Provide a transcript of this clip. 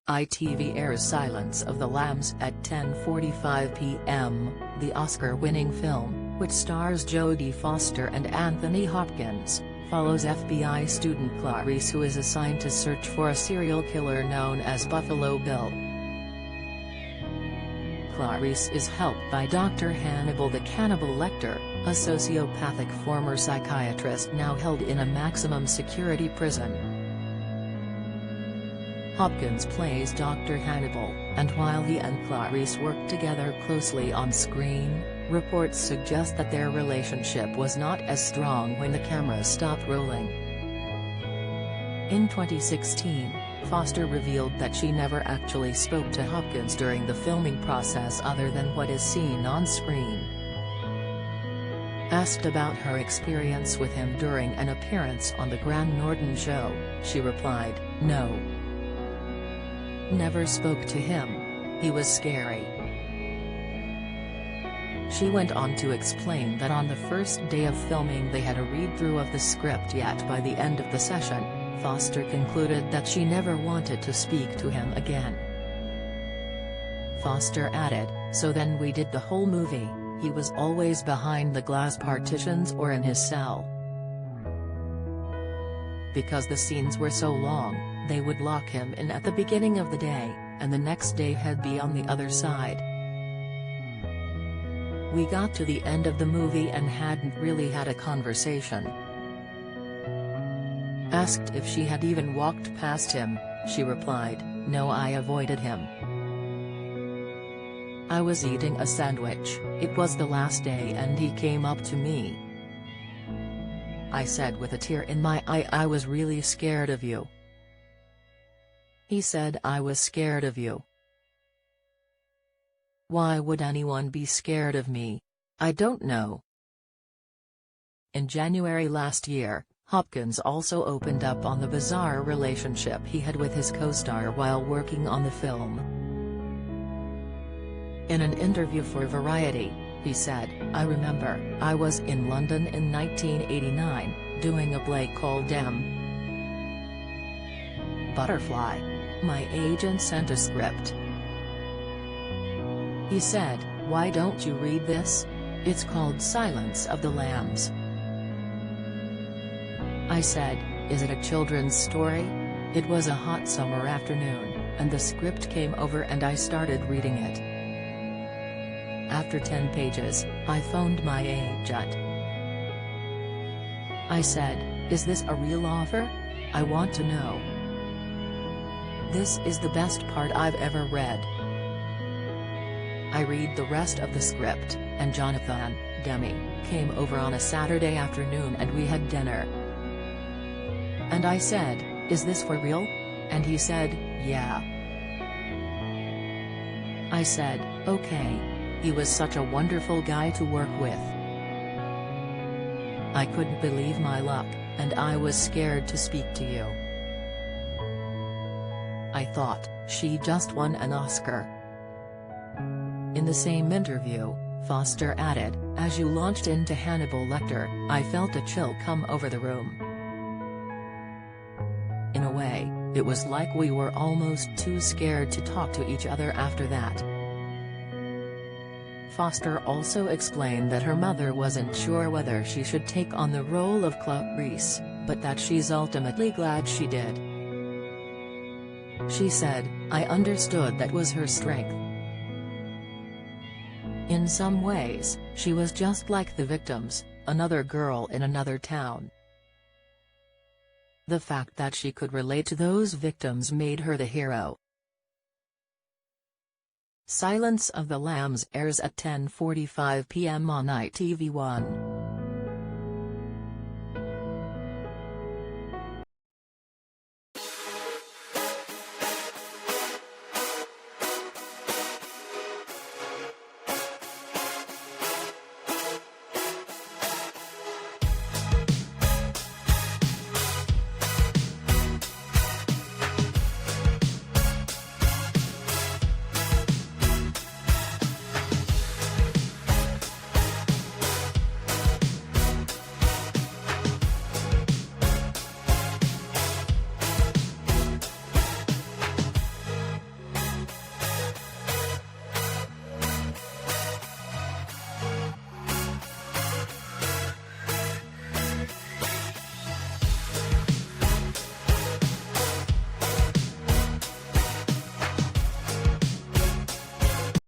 ITV airs Silence of the Lambs at 10:45 p.m. The Oscar-winning film, which stars Jodie Foster and Anthony Hopkins, follows FBI student Clarice, who is assigned to search for a serial killer known as Buffalo Bill. Clarice is helped by Dr. Hannibal the Cannibal Lecter, a sociopathic former psychiatrist now held in a maximum security prison. Hopkins plays Dr. Hannibal, and while he and Clarice work together closely on screen, reports suggest that their relationship was not as strong when the cameras stopped rolling. In 2016, Foster revealed that she never actually spoke to Hopkins during the filming process other than what is seen on screen. Asked about her experience with him during an appearance on The Graham Norton Show, she replied, "No. Never spoke to him. He was scary." She went on to explain that on the first day of filming they had a read-through of the script, yet by the end of the session, Foster concluded that she never wanted to speak to him again. Foster added, "So then we did the whole movie, he was always behind the glass partitions or in his cell. Because the scenes were so long, they would lock him in at the beginning of the day, and the next day he'd be on the other side. We got to the end of the movie and hadn't really had a conversation." Asked if she had even walked past him, she replied, "No, I avoided him. I was eating a sandwich, it was the last day, and he came up to me. I said with a tear in my eye, I was really scared of you. He said, I was scared of you. Why would anyone be scared of me? I don't know." In January last year, Hopkins also opened up on the bizarre relationship he had with his co-star while working on the film. In an interview for Variety, he said, "I remember, I was in London in 1989, doing a play called Butterfly. My agent sent a script. He said, 'Why don't you read this? It's called Silence of the Lambs.' I said, 'Is it a children's story?' It was a hot summer afternoon, and the script came over and I started reading it. After 10 pages, I phoned my agent. I said, 'Is this a real offer? I want to know. This is the best part I've ever read.' I read the rest of the script, and Jonathan, Demi, came over on a Saturday afternoon and we had dinner. And I said, 'Is this for real?' And he said, 'Yeah.' I said, 'Okay.' He was such a wonderful guy to work with. I couldn't believe my luck, and I was scared to speak to you. I thought, she just won an Oscar." In the same interview, Foster added, "As you launched into Hannibal Lecter, I felt a chill come over the room. In a way, it was like we were almost too scared to talk to each other after that." Foster also explained that her mother wasn't sure whether she should take on the role of Clarice, but that she's ultimately glad she did. She said, "I understood that was her strength. In some ways, she was just like the victims, another girl in another town. The fact that she could relate to those victims made her the hero." Silence of the Lambs airs at 10:45 p.m. on ITV1.